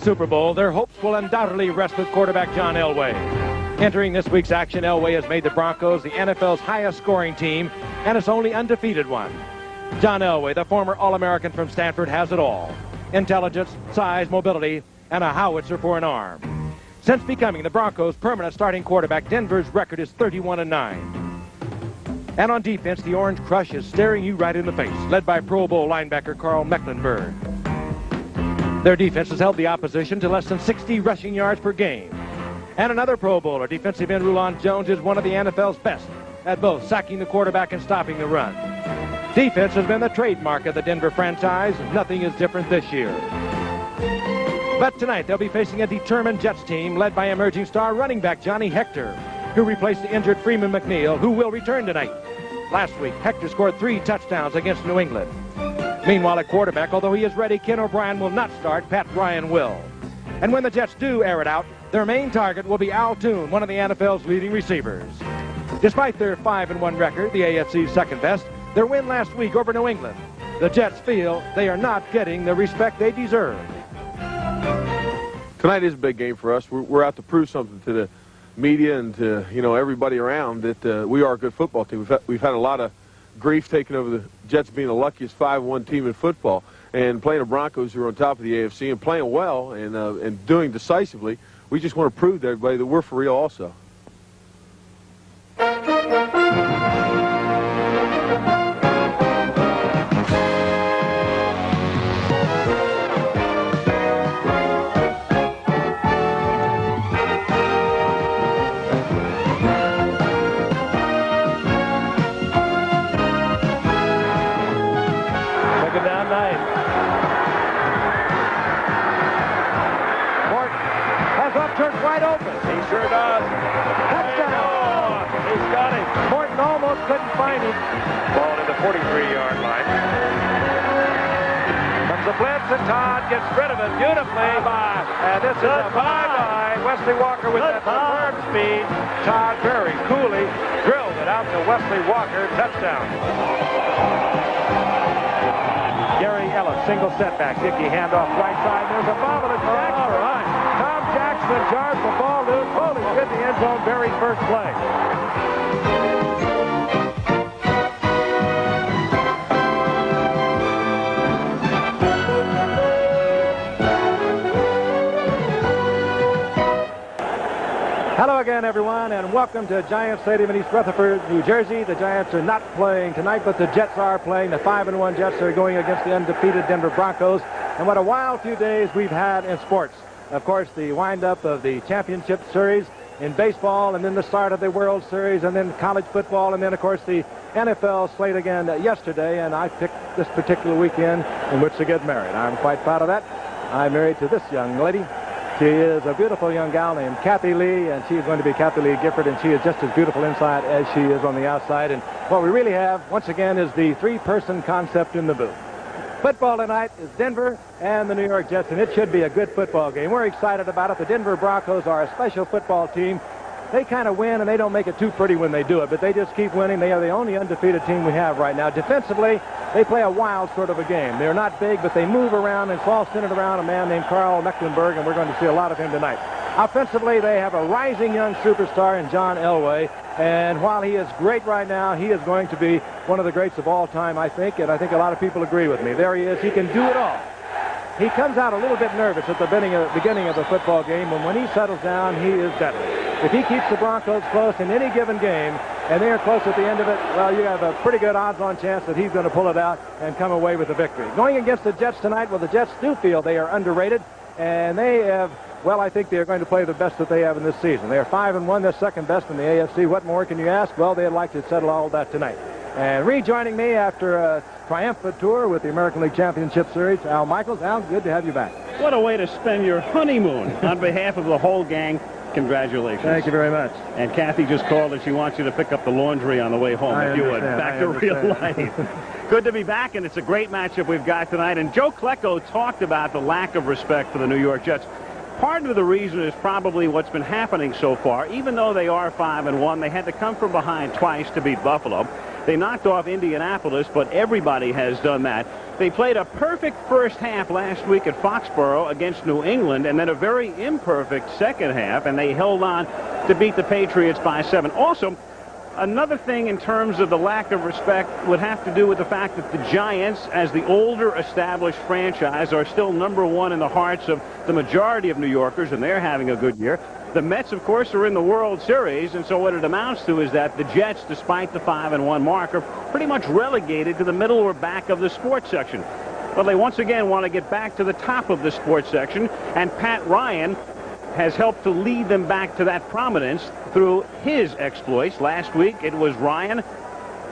Super Bowl, their hopes will undoubtedly rest with quarterback John Elway. Entering this week's action, Elway has made the Broncos the NFL's highest scoring team and its only undefeated one. John Elway, the former All-American from Stanford, has it all. Intelligence, size, mobility, and a howitzer for an arm. Since becoming the Broncos' permanent starting quarterback, Denver's record is 31-9. And on defense, the Orange Crush is staring you right in the face, led by Pro Bowl linebacker Carl Mecklenburg. Their defense has held the opposition to less than 60 rushing yards per game. And another Pro Bowler, defensive end Rulon Jones, is one of the NFL's best at both sacking the quarterback and stopping the run. Defense has been the trademark of the Denver franchise. Nothing is different this year. But tonight, they'll be facing a determined Jets team led by emerging star running back Johnny Hector, who replaced the injured Freeman McNeil, who will return tonight. Last week, Hector scored 3 touchdowns against New England. Meanwhile, at quarterback, although he is ready, Ken O'Brien will not start. Pat Ryan will. And when the Jets do air it out, their main target will be Al Toon, one of the NFL's leading receivers. Despite their 5-1 record, the AFC's second best, their win last week over New England, the Jets feel they are not getting the respect they deserve. Tonight is a big game for us. We're out to prove something to the media and to everybody around that we are a good football team. We've had a lot of grief taken over the Jets being the luckiest 5-1 team in football, and playing the Broncos who are on top of the AFC and playing well and doing decisively. We just want to prove to everybody that we're for real also. Turns wide open. He sure does. Touchdown. He's got him. Morton almost couldn't find him. Ball to the 43-yard line. Comes the blitz, and Todd gets rid of it beautifully. Bye. And this is a bye-bye. Wesley Walker with that superb speed. Todd very coolly drilled it out to Wesley Walker. Touchdown. Gary Ellis, single setback. Dickey handoff right side. There's a bobble to Jackson. All right. Tom Jackson jars the ball loose. Holy shit, the end zone, very first play. Hello again, everyone, and welcome to Giants Stadium in East Rutherford, New Jersey. The Giants are not playing tonight, but the Jets are playing. The 5-1 Jets are going against the undefeated Denver Broncos. And what a wild few days we've had in sports. Of course, the wind-up of the championship series in baseball, and then the start of the World Series, and then college football, and then, of course, the NFL slate again yesterday. And I picked this particular weekend in which to get married. I'm quite proud of that. I'm married to this young lady. She is a beautiful young gal named Kathy Lee, and she is going to be Kathy Lee Gifford, and she is just as beautiful inside as she is on the outside. And what we really have, once again, is the 3-person concept in the booth. Football tonight is Denver and the New York Jets, and it should be a good football game. We're excited about it. The Denver Broncos are a special football team. They kind of win, and they don't make it too pretty when they do it, but they just keep winning. They are the only undefeated team we have right now. Defensively, they play a wild sort of a game. They're not big, but they move around, and it's all centered around a man named Carl Mecklenburg, and we're going to see a lot of him tonight. Offensively, they have a rising young superstar in John Elway, and while he is great right now, he is going to be one of the greats of all time, I think, and I think a lot of people agree with me. There he is. He can do it all. He comes out a little bit nervous at the beginning of the football game, and when he settles down, he is deadly. If he keeps the Broncos close in any given game, and they are close at the end of it, well, you have a pretty good odds-on chance that he's going to pull it out and come away with the victory. Going against the Jets tonight, well, the Jets do feel they are underrated, and they have, well, I think they are going to play the best that they have in this season. They are 5-1, they're second best in the AFC. What more can you ask? Well, they'd like to settle all that tonight. And rejoining me after a triumphant tour with the American League Championship Series, Al Michaels. Al, good to have you back. What a way to spend your honeymoon. On behalf of the whole gang, congratulations. Thank you very much. And Kathy just called and she wants you to pick up the laundry on the way home, if you would. Back to real life. Good to be back, and it's a great matchup we've got tonight. And Joe Klecko talked about the lack of respect for the New York Jets. Part of the reason is probably what's been happening so far. Even though they are 5-1, they had to come from behind twice to beat Buffalo. They knocked off Indianapolis, but everybody has done that. They played a perfect first half last week at Foxborough against New England, and then a very imperfect second half, and they held on to beat the Patriots by 7. Also, another thing in terms of the lack of respect would have to do with the fact that the Giants, as the older established franchise, are still #1 in the hearts of the majority of New Yorkers, and they're having a good year. The Mets, of course, are in the World Series, and so what it amounts to is that the Jets, despite the 5-1 mark, are pretty much relegated to the middle or back of the sports section. Well, they once again want to get back to the top of the sports section, and Pat Ryan has helped to lead them back to that prominence through his exploits. Last week, it was Ryan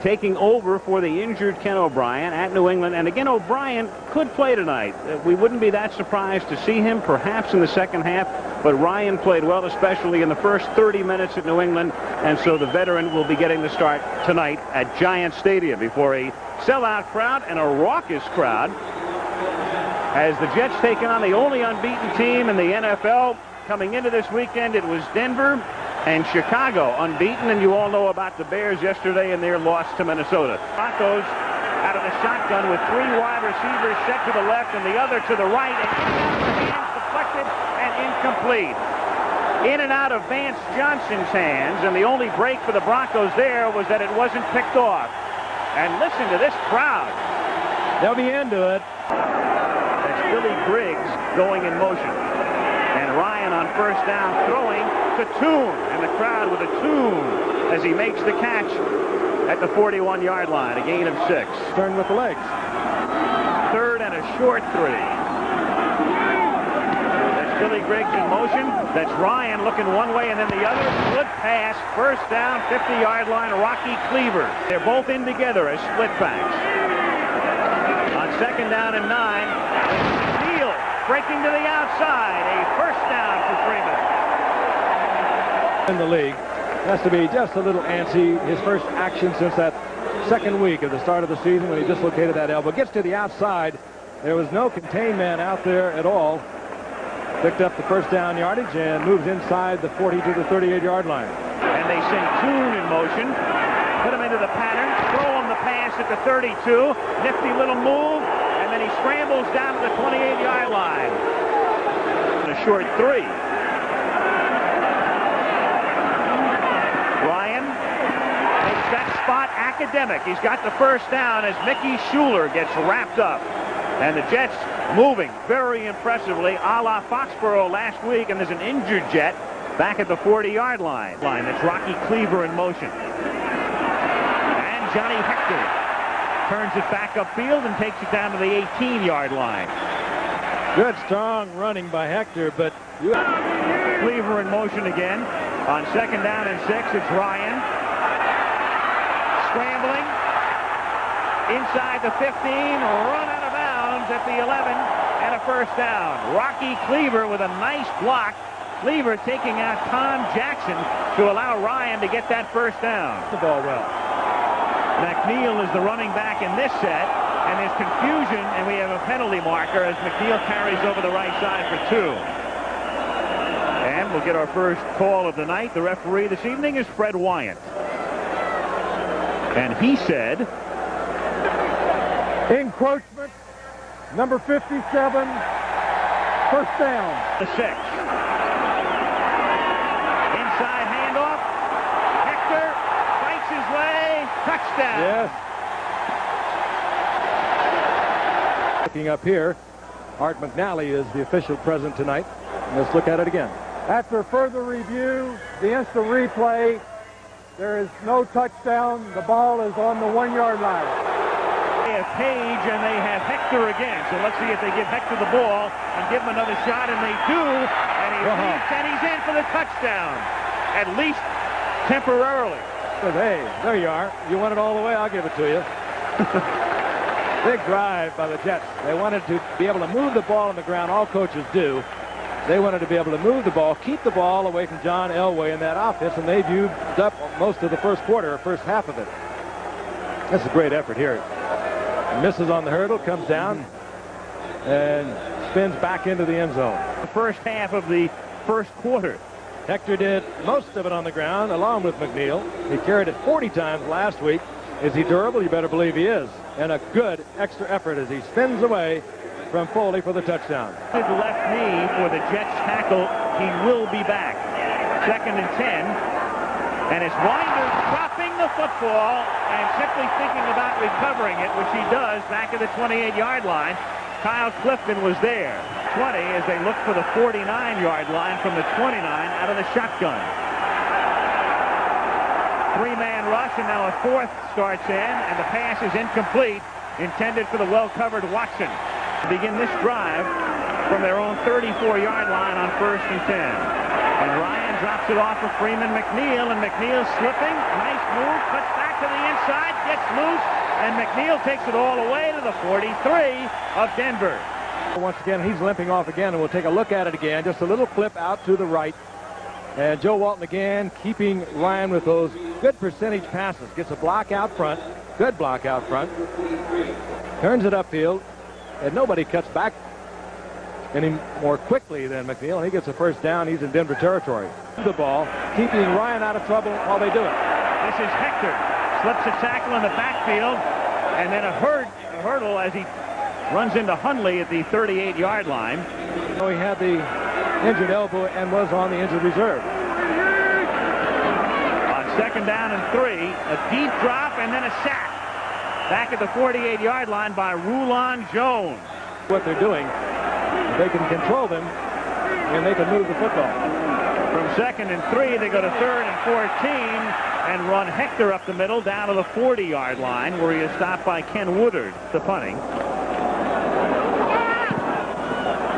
taking over for the injured Ken O'Brien at New England. And again, O'Brien could play tonight. We wouldn't be that surprised to see him perhaps in the second half, but Ryan played well, especially in the first 30 minutes at New England, and so the veteran will be getting the start tonight at Giant Stadium before a sellout crowd and a raucous crowd as the Jets take on the only unbeaten team in the NFL. Coming into this weekend, it was Denver and Chicago unbeaten, and you all know about the Bears yesterday and their loss to Minnesota. Broncos out of the shotgun with 3 wide receivers set to the left and the other to the right, and hands deflected and incomplete. In and out of Vance Johnson's hands, and the only break for the Broncos there was that it wasn't picked off. And listen to this crowd. They'll be into it. That's Billy Griggs going in motion. And Ryan on first down throwing to Toon, and the crowd with a tune as he makes the catch at the 41-yard line, a gain of 6. Turn with the legs. 3rd and a short 3. That's Billy Griggs in motion. That's Ryan looking one way and then the other. Good pass. First down, 50-yard line, Rocky Cleaver. They're both in together as split backs. On 2nd down and 9, Neal breaking to the outside. A first down for Freeman. In the league, has to be just a little antsy. His first action since that second week of the start of the season when he dislocated that elbow. Gets to the outside. There was no contain man out there at all. Picked up the first down yardage and moves inside the 40 to the 38-yard line. And they send Toon in motion. Put him into the pattern. Throw him the pass at the 32. Nifty little move. And then he scrambles down to the 28-yard line. A short 3. Ryan makes that spot academic. He's got the first down as Mickey Schuler gets wrapped up. And the Jets moving very impressively a la Foxborough last week. And there's an injured Jet back at the 40-yard line. That's Rocky Cleaver in motion. And Johnny Hector turns it back upfield and takes it down to the 18-yard line. Good strong running by Hector, but Cleaver in motion again. On 2nd down and 6, it's Ryan. Scrambling. Inside the 15, run out of bounds at the 11, and a first down. Rocky Cleaver with a nice block. Cleaver taking out Tom Jackson to allow Ryan to get that first down. The ball well. McNeil is the running back in this set, and there's confusion, and we have a penalty marker as McNeil carries over the right side for 2. And we'll get our first call of the night. The referee this evening is Fred Wyant. And he said, encroachment, number 57, first down. The 6. Inside handoff. Hector fights his way. Touchdown. Yes. Looking up here, Art McNally is the official present tonight. Let's look at it again. After further review, the instant replay, there is no touchdown. The ball is on the 1-yard line. They have Page and they have Hector again. So let's see if they give Hector the ball and give him another shot, and they do. And he leaps and he's in for the touchdown, at least temporarily. But hey, there you are. You want it all the way, I'll give it to you. Big drive by the Jets. They wanted to be able to move the ball on the ground. All coaches do. They wanted to be able to move the ball, keep the ball away from John Elway in that offense, and they've used up most of the first quarter, first half of it. That's a great effort here. Misses on the hurdle, comes down, and spins back into the end zone. The first half of the first quarter. Hector did most of it on the ground, along with McNeil. He carried it 40 times last week. Is he durable? You better believe he is. And a good extra effort as he spins away from Foley for the touchdown. Left knee for the Jets tackle. He will be back. 2nd and 10. And it's Winder dropping the football and simply thinking about recovering it, which he does back at the 28-yard line. Kyle Clifton was there. 20 as they look for the 49-yard line from the 29 out of the shotgun. 3-man rush, and now a 4th starts in, and the pass is incomplete, intended for the well-covered Watson. To begin this drive from their own 34-yard line on 1st and 10. And Ryan drops it off of Freeman McNeil, and McNeil slipping. Nice move, cuts back to the inside, gets loose, and McNeil takes it all the way to the 43 of Denver. Once again, he's limping off again, and we'll take a look at it again. Just a little clip out to the right. And Joe Walton again keeping Ryan with those good percentage passes. Gets a block out front. Good block out front. Turns it upfield. And nobody cuts back any more quickly than McNeil. He gets a first down. He's in Denver territory. The ball, keeping Ryan out of trouble while they do it. This is Hector. Slips a tackle in the backfield. And then a hurdle as he runs into Hundley at the 38-yard line. So he had the injured elbow and was on the injured reserve. On 2nd down and 3, a deep drop and then a sack. Back at the 48-yard line by Rulon Jones. What they're doing, they can control them and they can move the football. From 2nd and 3, they go to 3rd and 14 and run Hector up the middle down to the 40-yard line where he is stopped by Ken Woodard, the punting.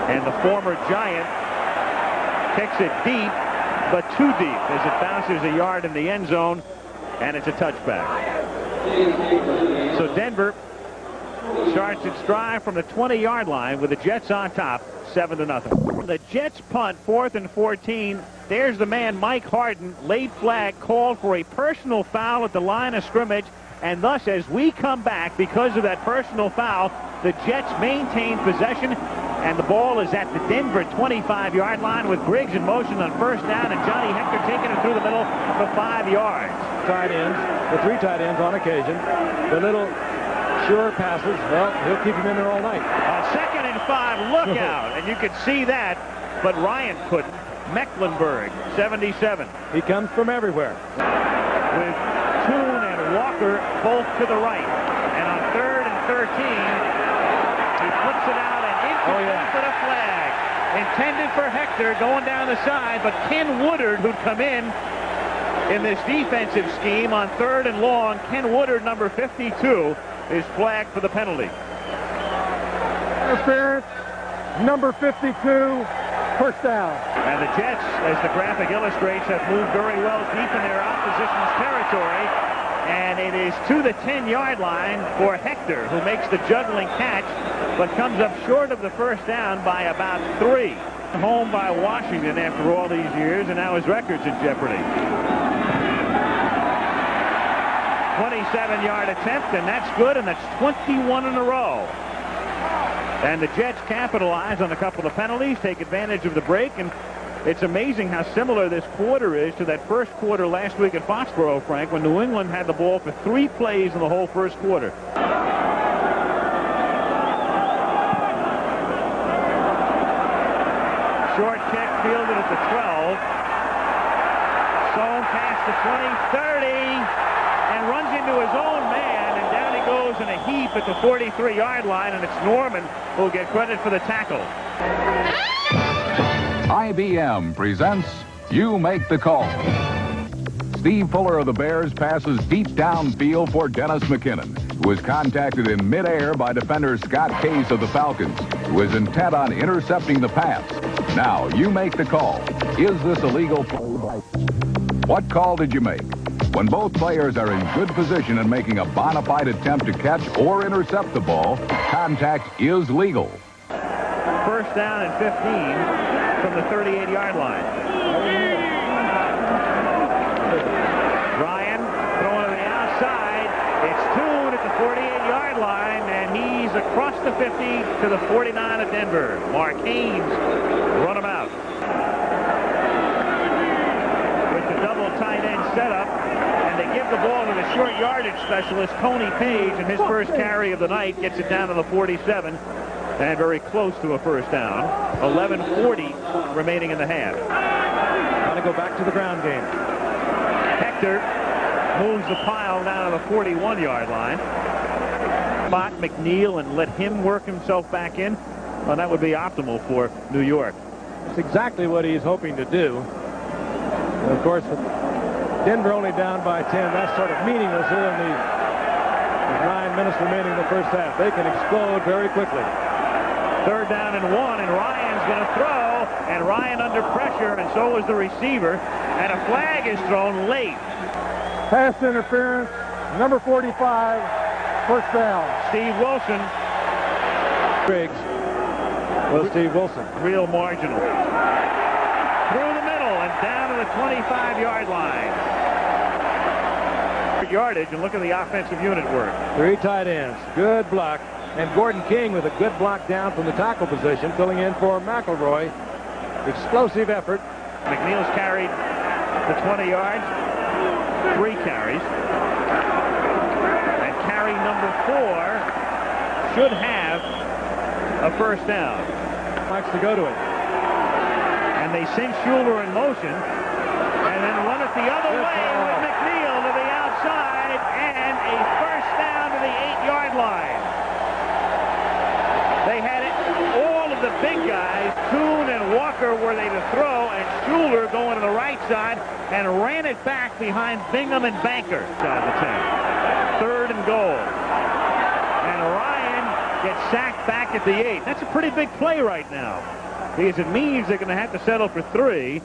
And the former Giant kicks it deep, but too deep as it bounces a yard in the end zone, and it's a touchback. So Denver starts its drive from the 20-yard line with the Jets on top, 7-0. The Jets punt, 4th and 14. There's the man, Mike Harden, laid flag, called for a personal foul at the line of scrimmage, and thus as we come back because of that personal foul, the Jets maintain possession, and the ball is at the Denver 25-yard line with Griggs in motion on 1st down, and Johnny Hector taking it through the middle for 5 yards. Tight ends, the 3 tight ends on occasion. The little sure passes, well, he'll keep him in there all night. On 2nd and 5, look out, and you could see that, but Ryan couldn't. Mecklenburg, 77. He comes from everywhere. With Toon and Walker both to the right. And on 3rd and 13, he flips it out and incomplete for the flag. Intended for Hector going down the side, but Ken Woodard, who'd come in this defensive scheme on 3rd and long, Ken Woodard, number 52, is flagged for the penalty. Interference, number 52, first down. And the Jets, as the graphic illustrates, have moved very well deep in their opposition's territory. And it is to the 10-yard line for Hector, who makes the juggling catch, but comes up short of the first down by about 3. Home by Washington after all these years, and now his record's in jeopardy. 27-yard attempt, and that's good, and that's 21 in a row. And the Jets capitalize on a couple of penalties, take advantage of the break, and it's amazing how similar this quarter is to that first quarter last week at Foxborough, Frank, when New England had the ball for 3 plays in the whole first quarter. Short kick fielded at the 12. Sown past the 20, 30, and runs into his own man, and down he goes in a heap at the 43-yard line, and it's Norman who'll get credit for the tackle. IBM presents You Make the Call. Steve Fuller of the Bears passes deep downfield for Dennis McKinnon, who was contacted in midair by defender Scott Case of the Falcons, who is intent on intercepting the pass. Now, you make the call. Is this a legal play? What call did you make? When both players are in good position and making a bona fide attempt to catch or intercept the ball, contact is legal. First down and 15 from the 38-yard line. Ryan throwing to the outside. It's Toon at the 48-yard line, and he's across the 50 to the 49 of Denver. Mark Haynes run him out. With the double tight end setup, and they give give the ball to the short yardage specialist, Tony Page, and his first carry of the night gets it down to the 47 and very close to a first down. 11:40 remaining in the half. Got to go back to the ground game. Hector moves the pile down to the 41-yard line. Spot McNeil and let him work himself back in. Well, that would be optimal for New York. It's exactly what he's hoping to do. And of course, with Denver only down by 10, that's sort of meaningless here in the 9 minutes remaining in the first half. They can explode very quickly. 3rd down and 1, and Ryan's going to throw, and Ryan under pressure, and so is the receiver, and a flag is thrown late. Pass interference, number 45, first down. Steve Wilson. Briggs. Well, Steve Wilson. Real marginal. Through the middle and down to the 25-yard line. Yardage, and look at the offensive unit work. 3 tight ends. Good block. And Gordon King with a good block down from the tackle position, filling in for McElroy. Explosive effort. McNeil's carried the 20 yards. 3 carries. And carry number 4 should have a first down. Likes to go to it. And they send Schuler in motion and then run it the other way with McNeil to the outside and a first down to the 8-yard line. They had it, all of the big guys, Kuhn and Walker, were they to throw, and Schuler going to the right side and ran it back behind Bingham and Banker. Side of the 10. 3rd and goal. And Ryan gets sacked back at the 8. That's a pretty big play right now, because it means they're going to have to settle for 3,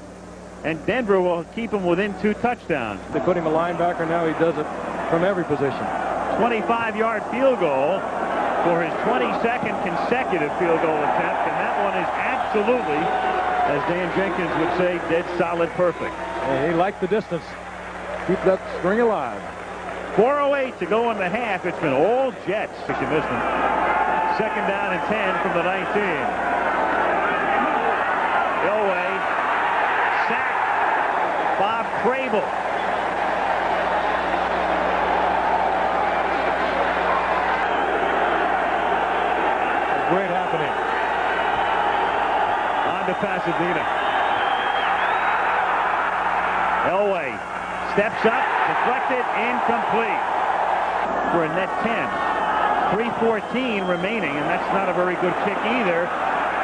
and Denver will keep them within 2 touchdowns. They put him a linebacker. Now he does it from every position. 25-yard field goal for his 22nd consecutive field goal attempt, and that one is absolutely, as Dan Jenkins would say, dead solid perfect. He liked the distance. Keep that string alive. 4:08 to go in the half. It's been all Jets. If you missed them. 2nd down and 10 from the 19. Elway sacked. Bob Crable. Great happening. On to Pasadena. Elway steps up, deflected, incomplete. For a net 10. 3:14 remaining, and that's not a very good kick either.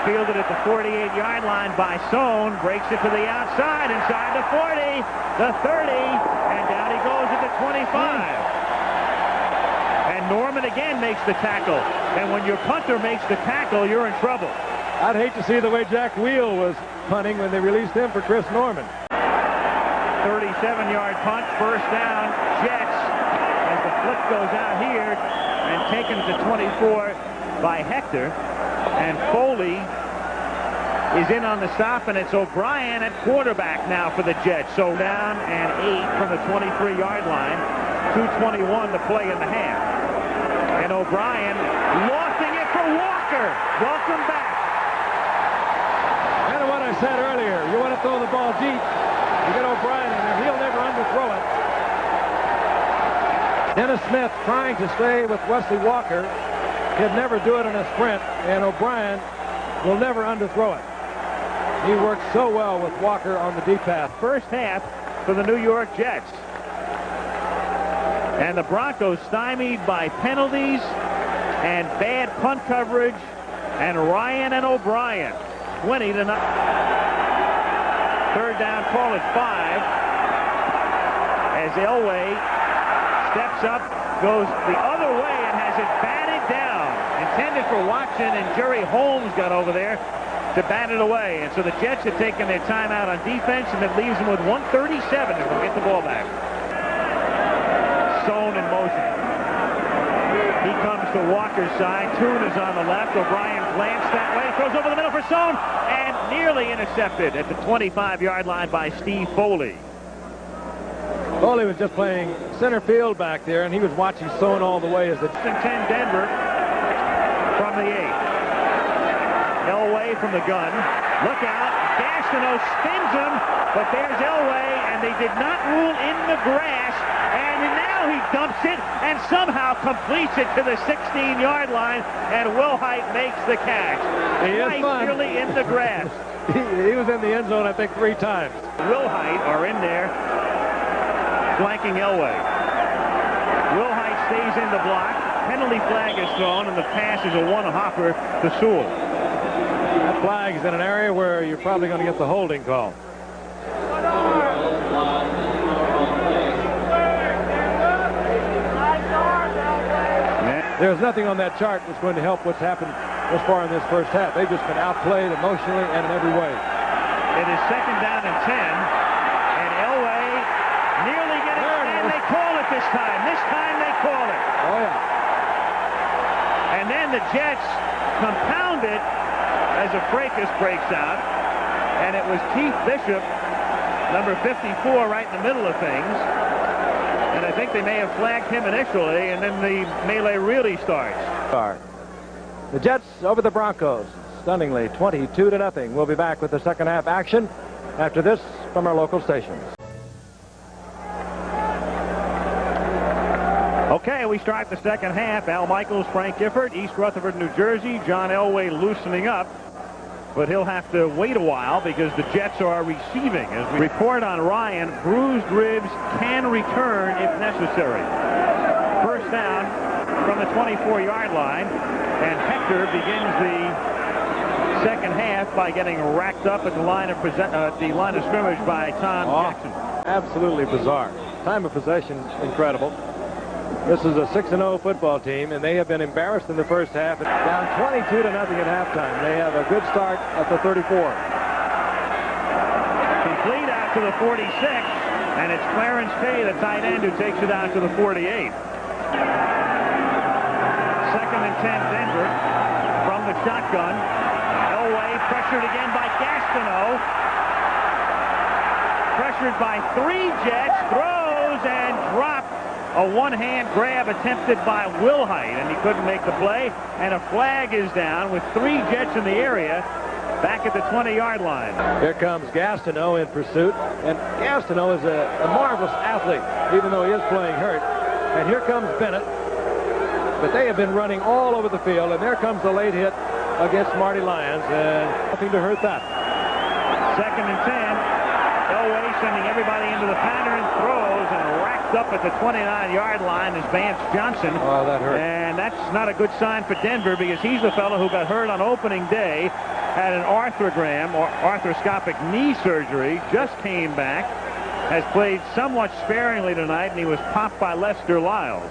Fielded at the 48-yard line by Sohn. Breaks it to the outside, inside the 40, the 30, and down he goes at the 25. And Norman again makes the tackle. And when your punter makes the tackle, you're in trouble. I'd hate to see the way Jack Wheel was punting when they released him for Chris Norman. 37-yard punt, first down, Jets, as the flip goes out here and taken to 24 by Hector. And Foley is in on the stop, and it's O'Brien at quarterback now for the Jets. So down and 8 from the 23-yard line. 2:21 to play in the half. And O'Brien lofting it for Walker. Welcome back. Kind of what I said earlier. You want to throw the ball deep, you get O'Brien in there. He'll never underthrow it. Dennis Smith trying to stay with Wesley Walker. He'd never do it in a sprint, and O'Brien will never underthrow it. He works so well with Walker on the deep pass. First half for the New York Jets. And the Broncos stymied by penalties and bad punt coverage, and Ryan and O'Brien 20 to 9. 3rd down, call it 5. As Elway steps up, goes the other way and has it batted down. Intended for Watson, and Jerry Holmes got over there to bat it away. And so the Jets have taken their timeout on defense, and it leaves them with 1:37 if they'll get the ball back. Sohn in motion. He comes to Walker's side. Toon is on the left. O'Brien glanced that way. Throws over the middle for Sohn. And nearly intercepted at the 25-yard line by Steve Foley. Foley was just playing center field back there, and he was watching Sohn all the way as the 10 Denver from the 8. Elway from the gun. Look out. Gastineau spins him, but there's Elway, and they did not rule in the grass. And now he dumps it and somehow completes it to the 16-yard line, and Wilhite makes the catch. Right nearly in the grass. He was in the end zone, I think, 3 times. Wilhite are in there flanking Elway. Wilhite stays in the block. Penalty flag is thrown, and the pass is a one-hopper to Sewell. That flag is in an area where you're probably going to get the holding call. There's nothing on that chart that's going to help what's happened thus far in this first half. They've just been outplayed emotionally and in every way. It is 2nd down and 10, and Elway nearly getting it, and they call it this time. This time they call it. Oh, yeah. And then the Jets compound it as a fracas breaks out, and it was Keith Bishop, number 54, right in the middle of things. And I think they may have flagged him initially, and then the melee really starts. The Jets over the Broncos, stunningly 22-0. We'll be back with the second half action after this from our local stations. Okay, we start the second half. Al Michaels, Frank Gifford, East Rutherford, New Jersey. John Elway loosening up, but he'll have to wait a while because the Jets are receiving. As we report on Ryan, bruised ribs can return if necessary. First down from the 24-yard line, and Hector begins the second half by getting racked up at the line of scrimmage by Tom Jackson. Absolutely bizarre. Time of possession, incredible. This is a 6-0 football team, and they have been embarrassed in the first half. Down 22-0 at halftime. They have a good start at the 34. Complete out to the 46, and it's Clarence Kay, the tight end, who takes it out to the 48. 2nd and 10, Denver from the shotgun. Elway pressured again by Gastineau. Pressured by 3 Jets, throws and dropped. A one-hand grab attempted by Wilhite, and he couldn't make the play, and a flag is down with 3 Jets in the area back at the 20-yard line. Here comes Gastineau in pursuit, and Gastineau is a marvelous athlete, even though he is playing hurt. And here comes Bennett, but they have been running all over the field, and there comes the late hit against Marty Lyons, and nothing to hurt that. 2nd and 10. Elway sending everybody into the pattern, throws, and racked up at the 29-yard line is Vance Johnson. Oh, that hurt. And that's not a good sign for Denver, because he's the fellow who got hurt on opening day, had an arthrogram or arthroscopic knee surgery, just came back, has played somewhat sparingly tonight, and he was popped by Lester Lyles.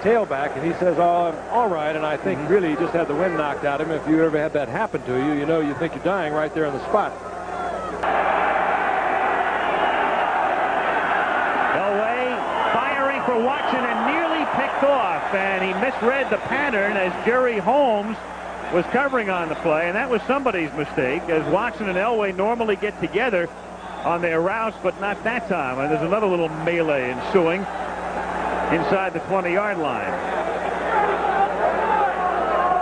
Tailback, and he says, oh, I'm all right, and I think really he just had the wind knocked out of him. If you ever had that happen to you, you know you think you're dying right there on the spot. For Watson, and nearly picked off, and he misread the pattern as Jerry Holmes was covering on the play, and that was somebody's mistake, as Watson and Elway normally get together on their routes, but not that time. And there's another little melee ensuing inside the 20-yard line.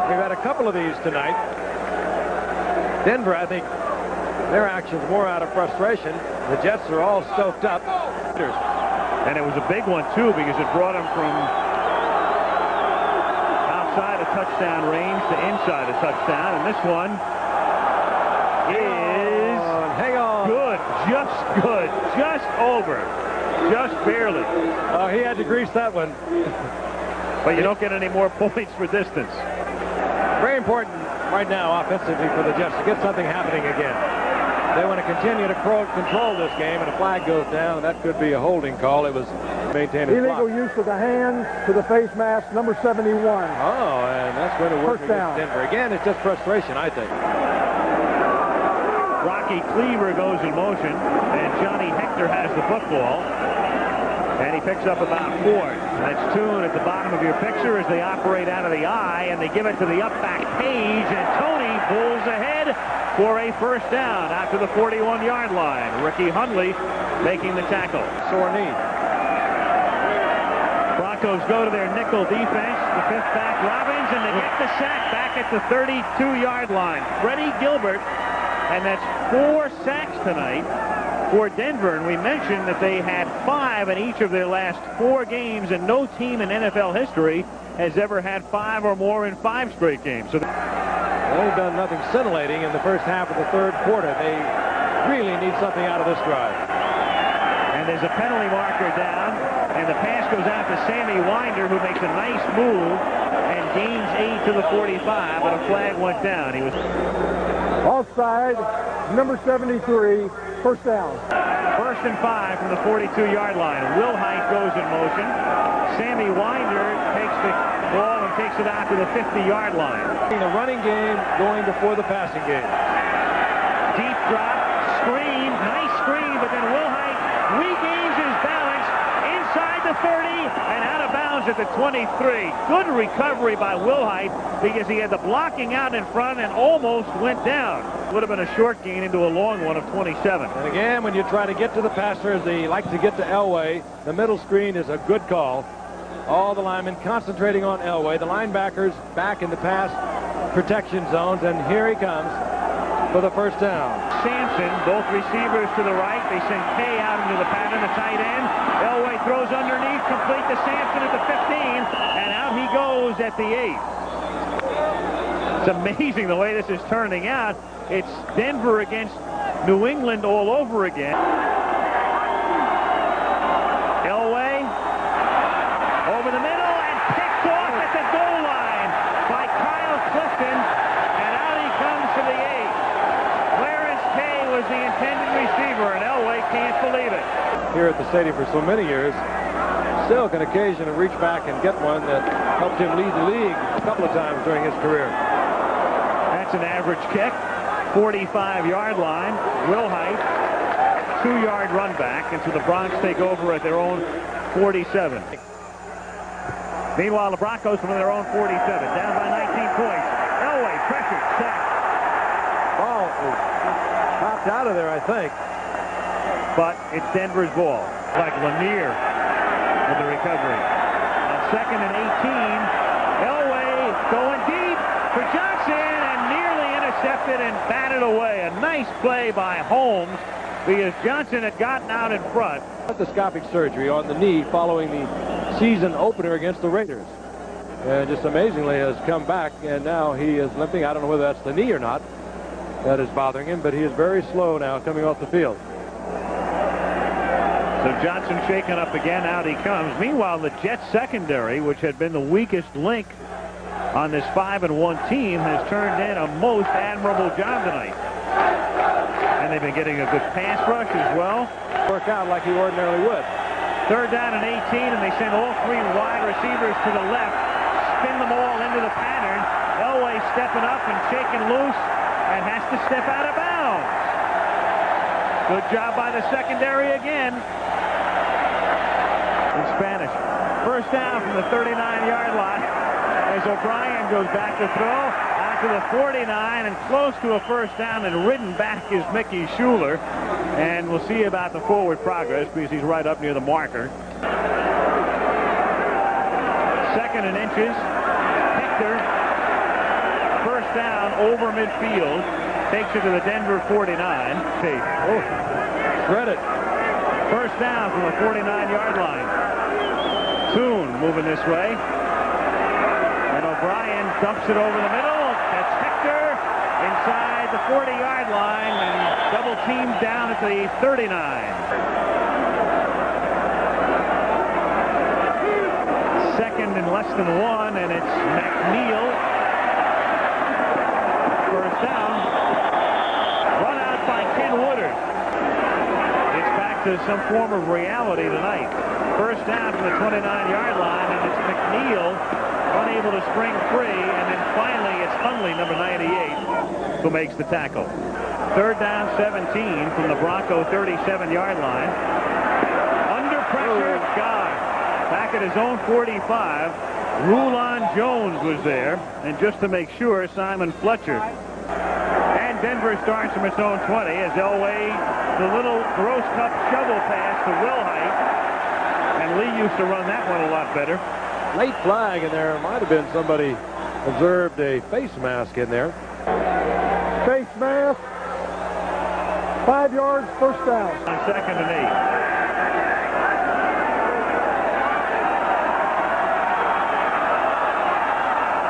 We've had a couple of these tonight. Denver, I think their action's more out of frustration. The Jets are all stoked up. And it was a big one, too, because it brought him from outside of touchdown range to inside a touchdown. And this one is good, just over, just barely. Oh, he had to grease that one. But you don't get any more points for distance. Very important right now offensively for the Jets to get something happening again. They want to continue to control this game, and a flag goes down, and that could be a holding call. It was maintained as illegal use of the hands to the face mask, number 71. Oh, and that's going to work against Denver. Again, it's just frustration, I think. Rocky Cleaver goes in motion, and Johnny Hector has the football. And he picks up about 4. That's Toon at the bottom of your picture as they operate out of the eye, and they give it to the up back Page, and Tony pulls ahead for a first down out to the 41-yard line. Ricky Hundley making the tackle. Sore knee. Broncos go to their nickel defense. The 5th back, Robbins, and they get the sack back at the 32-yard line. Freddie Gilbert and that's 4 sacks tonight for Denver. And we mentioned that they had 5 in each of their last 4 games, and no team in NFL history has ever had 5 or more in 5 straight games. So they've done nothing scintillating in the first half of the third quarter. They really need something out of this drive. And there's a penalty marker down, and the pass goes out to Sammy Winder, who makes a nice move and gains 8 to the 45, but a flag went down. He was Offside, number 73, first down. 1st and 5 from the 42-yard line. Wilhite goes in motion. Sammy Winder takes the ball and takes it out to the 50-yard line. The running game going before the passing game. Deep drop, screen, nice screen, but then Wilhite regains his balance inside the 30 and out of bounds at the 23. Good recovery by Wilhite because he had the blocking out in front and almost went down. Would have been a short gain into a long one of 27. And again, when you try to get to the passer, as they like to get to Elway, the middle screen is a good call. All the linemen concentrating on Elway. The linebackers back in the pass protection zones, and here he comes for the first down. Sampson, both receivers to the right. They send Kay out into the pattern, the tight end. Elway throws underneath, complete to Sampson at the 15, and out he goes at the 8. It's amazing the way this is turning out. It's Denver against New England all over again. Elway over the middle and picked off at the goal line by Kyle Clifton, and out he comes for the 8. Clarence Kay was the intended receiver, and Elway can't believe it. Here at the stadium for so many years, still can occasionally reach back and get one that helped him lead the league a couple of times during his career. That's an average kick, 45-yard line. Wilhite, 2-yard run back, and so the Broncos take over at their own 47. Meanwhile, the Broncos from their own 47, down by 19 points. Elway, pressure, sack. Ball is popped out of there, I think. But it's Denver's ball. Like Lanier with the recovery. On 2nd and 18, Elway going deep for Johnson and nearly intercepted and batted away. A nice play by Holmes because Johnson had gotten out in front. Endoscopic surgery on the knee following the season opener against the Raiders. And just amazingly has come back, and now he is limping. I don't know whether that's the knee or not that is bothering him, but he is very slow now coming off the field. So Johnson shaken up again. Out he comes. Meanwhile, the Jets secondary, which had been the weakest link on this 5-1 team, has turned in a most admirable job tonight. And they've been getting a good pass rush as well. Work out like he ordinarily would. 3rd down and 18, and they send all 3 wide receivers to the left, spin them all into the pattern. Elway stepping up and shaking loose and has to step out of bounds. Good job by the secondary again. In Spanish. 1st down from the 39-yard line as O'Brien goes back to throw out to the 49 and close to a 1st down, and ridden back is Mickey Schuler. And we'll see about the forward progress because he's right up near the marker. 2nd and inches. Hector, 1st down over midfield. Takes it to the Denver 49. Oh, shredded. 1st down from the 49-yard line. Toon moving this way. And O'Brien dumps it over the middle. That's Hector inside the 40-yard line and double teamed down at the 39. 2nd and less than 1, and it's McNeil. 1st down. Run out by Ken Woodard. It's back to some form of reality tonight. 1st down from the 29-yard line, and it's McNeil unable to spring free, and then finally it's Hundley, number 98, who makes the tackle. 3rd down, 17 from the Bronco 37-yard line. Under pressure, God. Back at his own 45, Rulon Jones was there, and just to make sure, Simon Fletcher. And Denver starts from its own 20 as Elway, the little Gross Cup shovel pass to Wilhite. And Lee used to run that one a lot better. Late flag, and there might have been somebody observed a face mask in there. Face mask, 5 yards, first down. On 2nd and 8.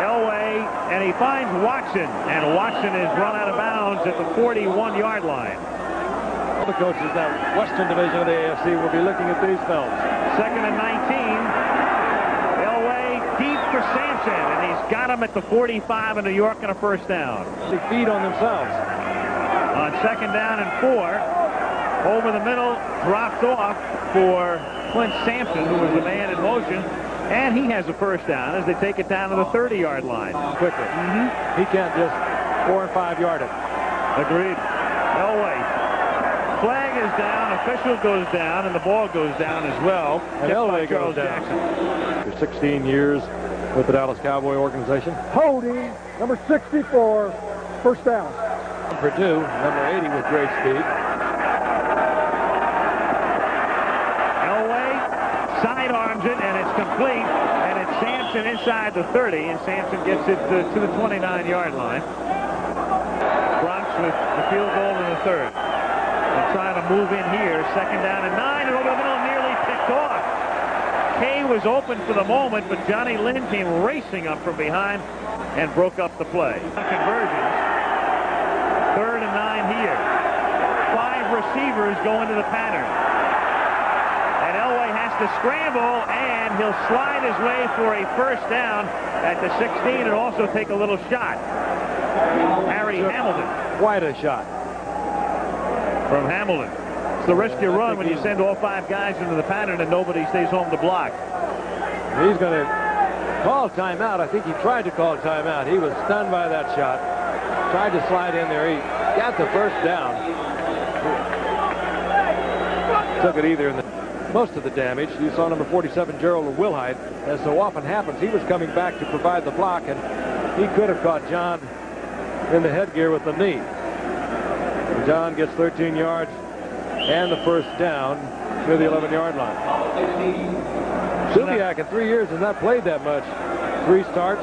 Elway, and he finds Watson, and Watson is run out of bounds at the 41-yard line. The coaches that Western Division of the AFC will be looking at these films. 2nd and 19. Elway deep for Sampson, and he's got him at the 45 in New York and a first down. They feed on themselves. On 2nd down and 4, over the middle, dropped off for Clint Sampson, who was the man in motion, and he has a first down as they take it down to the 30-yard line. Quickly. He can't just 4 and 5 yard it. Agreed. Elway. Flag is down, official goes down, and the ball goes down as well. And Elway goes down. For 16 years with the Dallas Cowboy organization. Holding, number 64, first down. Purdue, number 80 with great speed. Elway sidearms it, and it's complete, and it's Sampson inside the 30, and Sampson gets it to the 29-yard line. Bronx with the field goal in the 3rd. They're trying to move in here. 2nd down and 9, and over the middle, nearly picked off. Kay was open for the moment, but Johnny Lynn came racing up from behind and broke up the play. Conversions. 3rd and 9 here. 5 receivers go into the pattern. And Elway has to scramble, and he'll slide his way for a first down at the 16 and also take a little shot. Harry Hamilton. Quite a shot. From Hamilton. It's the risk you run when you send all 5 guys into the pattern and nobody stays home to block. He's going to call timeout. I think he tried to call timeout. He was stunned by that shot. Tried to slide in there. He got the first down. Took it either in most of the damage. You saw number 47, Gerald Wilhite, as so often happens. He was coming back to provide the block, and he could have caught John in the headgear with the knee. John gets 13 yards and the first down to the 11-yard line. Kubiak in 3 years has not played that much. 3 starts.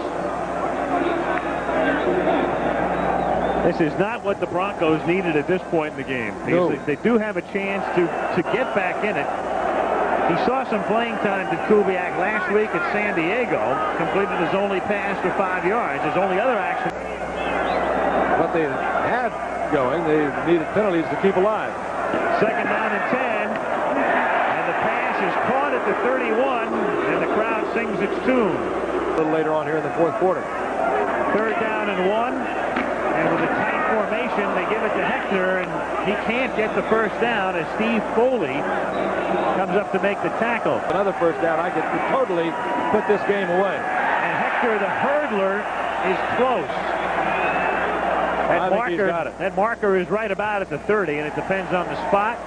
This is not what the Broncos needed at this point in the game. Because they do have a chance to get back in it. He saw some playing time to Kubiak last week at San Diego. Completed his only pass for 5 yards. His only other action. What they had going, they needed penalties to keep alive. 2nd down and 10, and the pass is caught at the 31, and the crowd sings its tune. A little later on here in the 4th quarter. 3rd down and 1, and with a tight formation, they give it to Hector, and he can't get the first down as Steve Foley comes up to make the tackle. Another first down, I could totally put this game away. And Hector, the hurdler, is close. That marker is right about at the 30, and it depends on the spot.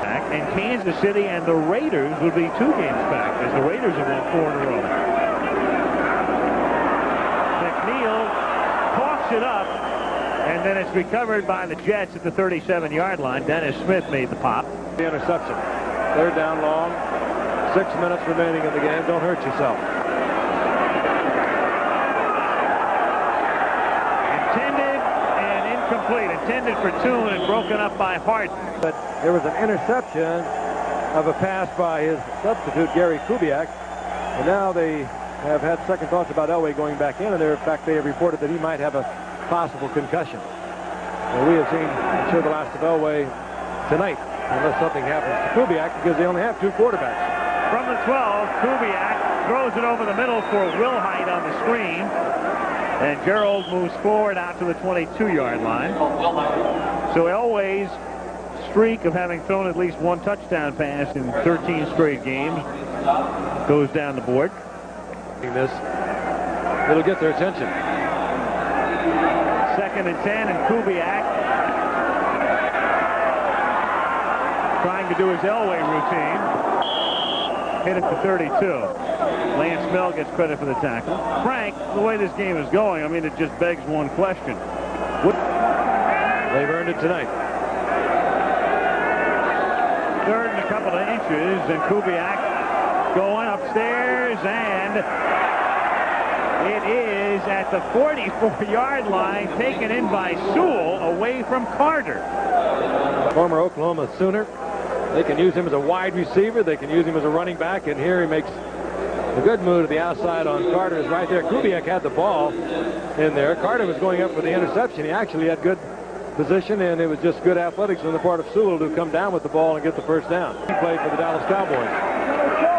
And Kansas City and the Raiders would be 2 games back, as the Raiders have won 4 in a row. McNeil coughs it up, and then it's recovered by the Jets at the 37-yard line. Dennis Smith made the pop. The interception. 3rd down long. 6 minutes remaining in the game. Don't hurt yourself. Intended for 2 and broken up by Hart. But there was an interception of a pass by his substitute, Gary Kubiak. And now they have had second thoughts about Elway going back in, and in fact they have reported that he might have a possible concussion. Well, we have seen, I'm sure, the last of Elway tonight, unless something happens to Kubiak, because they only have 2 quarterbacks. From the 12, Kubiak throws it over the middle for Wilhite on the screen. And Gerald moves forward out to the 22-yard line. So Elway's streak of having thrown at least 1 touchdown pass in 13 straight games goes down the board. It'll get their attention. 2nd and 10, and Kubiak trying to do his Elway routine. Hit it for 32. Lance Mel gets credit for the tackle. Frank, the way this game is going, I mean, it just begs one question. They've earned it tonight. 3rd and a couple of inches, and Kubiak going upstairs, and it is at the 44-yard line, taken in by Sewell, away from Carter. Former Oklahoma Sooner. They can use him as a wide receiver. They can use him as a running back. And here he makes a good move to the outside on Carter. Is right there. Kubiak had the ball in there. Carter was going up for the interception. He actually had good position, and it was just good athletics on the part of Sewell to come down with the ball and get the first down. He played for the Dallas Cowboys.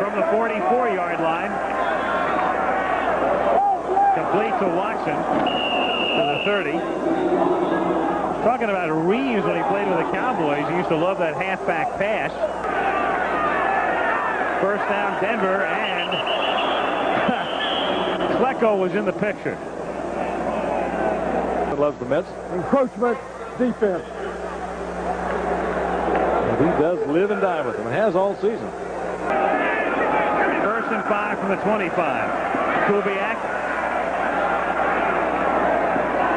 From the 44-yard line. Complete to Watson to the 30. Talking about Reeves when he played with the Cowboys. He used to love that halfback pass. First down Denver, and Klecko was in the picture. Loves the Mets. Encroachment defense. And he does live and die with them. And has all season. First and 5 from the 25. Kubiak.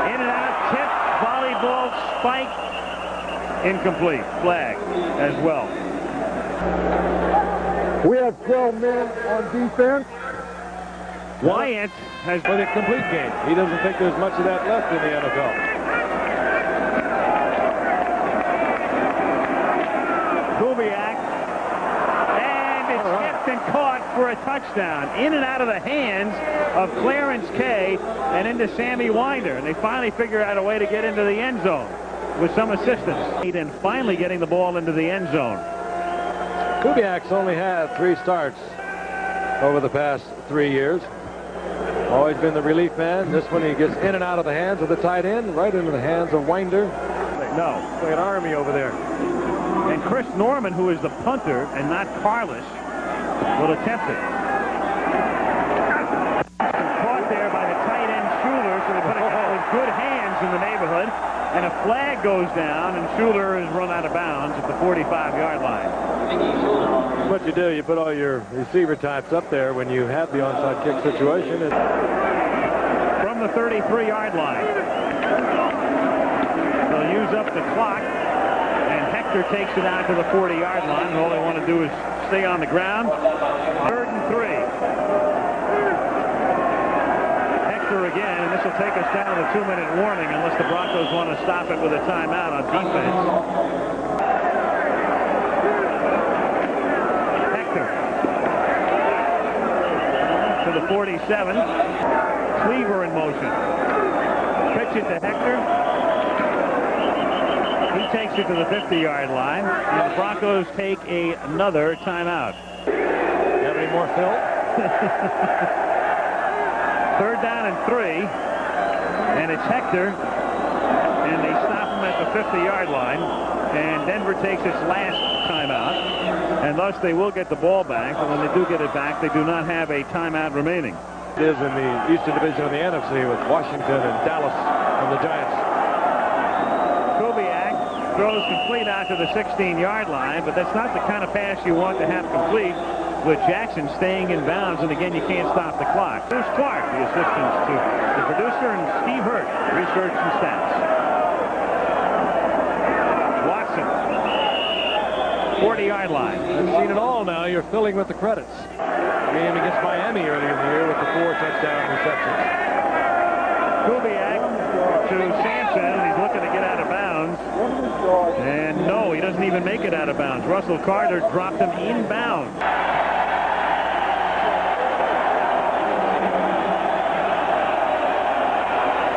In and out, tip, volleyball, spike, incomplete. Flag as well. We have 12 men on defense. Wyatt has But a complete game. He doesn't think there's much of that left in the NFL. Kubiak, and it's tipped and caught for a touchdown. In and out of the hands of Clarence Kay and into Sammy Winder. And they finally figure out a way to get into the end zone with some assistance. And finally getting the ball into the end zone. Kubiak's only had 3 starts over the past 3 years. Always been the relief man. This one he gets in and out of the hands of the tight end, right into the hands of Winder. No. Like an army over there. And Chris Norman, who is the punter and not Carlos, will attempt it. Caught there by the tight end Schuler, so they put it out with good hands in the neighborhood. And a flag goes down, and Schuler is run out of bounds at the 45-yard line. What you do, you put all your receiver types up there when you have the onside kick situation. From the 33-yard line. They'll use up the clock, and Hector takes it out to the 40-yard line, and all they want to do is stay on the ground. 3rd and 3. Hector again, and this will take us down to the 2-minute warning unless the Broncos want to stop it with a timeout on defense. To the 47. Cleaver in motion. Pitch it to Hector. He takes it to the 50-yard line. And the Broncos take another timeout. Have any more, Phil? 3rd down and 3. And it's Hector. And they stop him at the 50-yard line. And Denver takes its last timeout. And thus they will get the ball back. And when they do get it back, they do not have a timeout remaining. It is in the Eastern Division of the NFC with Washington and Dallas and the Giants. Kubiak throws complete out to the 16-yard line, but that's not the kind of pass you want to have complete with Jackson staying in bounds, and again, you can't stop the clock. Bruce Clark, the assistant to the producer, and Steve Hurt, research and stats. Watson, 40-yard line. I've seen it all now. You're filling with the credits. Game against Miami earlier in the year with the 4 touchdown receptions. Kubiak to Sampson, and he's looking to get out of bounds. And no, he doesn't even make it out of bounds. Russell Carter dropped him inbounds.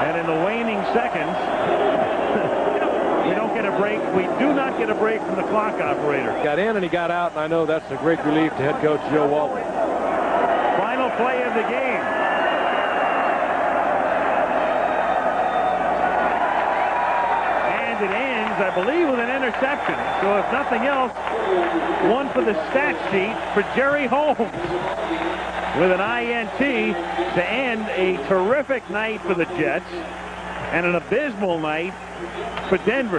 And in the waning seconds, we don't get a break. We do not get a break from the clock operator. Got in and he got out, and I know that's a great relief to head coach Joe Walton. Final play of the game. And it ends, I believe, with an interception. So if nothing else, one for the stat sheet for Jerry Holmes with an INT to end a terrific night for the Jets and an abysmal night for Denver.